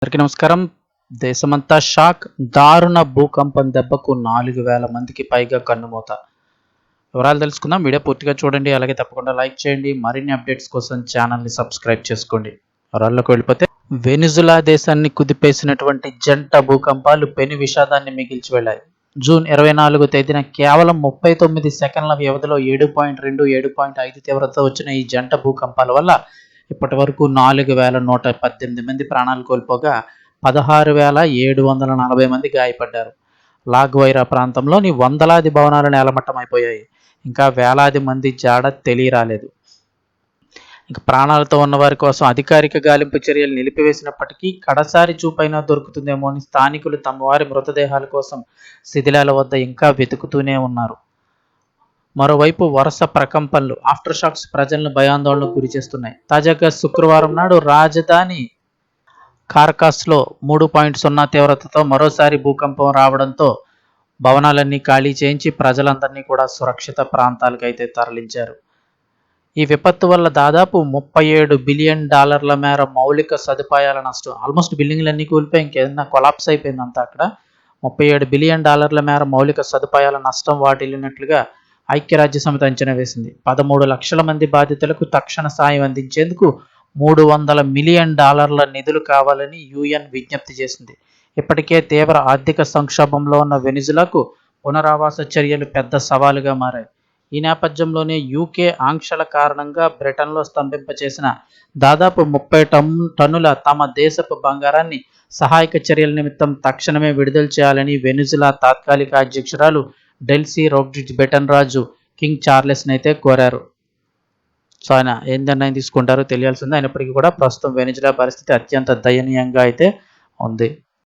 అందరికీ నమస్కారం. దేశమంతా షాక్. దారుణ భూకంపం దెబ్బకు 4,000 మందికి పైగా కన్నుమూత. వివరాలు తెలుసుకుందాం. వీడియో పూర్తిగా చూడండి. అలాగే తప్పకుండా లైక్ చేయండి. మరిన్ని అప్డేట్స్ కోసం ఛానల్ని సబ్స్క్రైబ్ చేసుకోండి. వివరాల్లోకి వెళ్ళిపోతే, వెనిజులా దేశాన్ని కుదిపేసినటువంటి జంట భూకంపాలు పెను విషాదాన్ని మిగిల్చి వెళ్ళాయి. జూన్ 24 తేదీన కేవలం 39 సెకండ్ల వ్యవధిలో 7.2, 7.5 తీవ్రతతో వచ్చిన ఈ జంట భూకంపాల వల్ల ఇప్పటి వరకు 4,118 మంది ప్రాణాలు కోల్పోగా 16,740 మంది గాయపడ్డారు. లాగ్వైరా ప్రాంతంలోని వందలాది భవనాలు నేలమట్టమైపోయాయి. ఇంకా వేలాది మంది జాడ తెలియరాలేదు. ఇక ప్రాణాలతో ఉన్న వారి కోసం అధికారిక గాలింపు చర్యలు నిలిపివేసినప్పటికీ కడసారి చూపైనా దొరుకుతుందేమో అని స్థానికులు తమ వారి మృతదేహాల కోసం శిథిలాల వద్ద ఇంకా వెతుకుతూనే ఉన్నారు. మరోవైపు వరుస ప్రకంపనలు, ఆఫ్టర్ షాక్స్ ప్రజలను భయాందోళనకు గురి చేస్తున్నాయి. తాజాగా శుక్రవారం నాడు రాజధాని కార్కాస్లో 3.0 తీవ్రతతో మరోసారి భూకంపం రావడంతో భవనాలన్నీ ఖాళీ చేయించి ప్రజలందరినీ కూడా సురక్షిత ప్రాంతాలకు అయితే తరలించారు. ఈ విపత్తు వల్ల దాదాపు $37 బిలియన్ మేర మౌలిక సదుపాయాల నష్టం. ఆల్మోస్ట్ బిల్డింగ్లన్నీ కూలిపోయి ఇంకేదన్నా కొలాప్స్ అయిపోయిందంతా అక్కడ. $37 బిలియన్ మేర మౌలిక సదుపాయాల నష్టం వాటిల్లినట్లుగా ఐక్యరాజ్య సమితి అంచనా వేసింది. 13 లక్షల మంది బాధితులకు తక్షణ సాయం అందించేందుకు $300 మిలియన్ నిధులు కావాలని యుఎన్ విజ్ఞప్తి చేసింది. ఇప్పటికే తీవ్ర ఆర్థిక సంక్షోభంలో ఉన్న వెనిజులాకు పునరావాస చర్యలు పెద్ద సవాలుగా మారాయి. ఈ నేపథ్యంలోనే యూకే ఆంక్షల కారణంగా బ్రిటన్లో స్తంభింపచేసిన దాదాపు 30 టన్నుల తమ దేశపు బంగారాన్ని సహాయక చర్యల నిమిత్తం తక్షణమే విడుదల చేయాలని వెనిజులా తాత్కాలిక అధ్యక్షురాలు డెల్సీ రోడ్రిగ్స్ బెటన్ రాజు కింగ్ చార్లెస్ని అయితే కోరారు. సో ఆయన ఏం నిర్ణయం తీసుకుంటారో తెలియాల్సిందే. అయినప్పటికీ కూడా ప్రస్తుతం వెనిజులా పరిస్థితి అత్యంత దయనీయంగా అయితే ఉంది.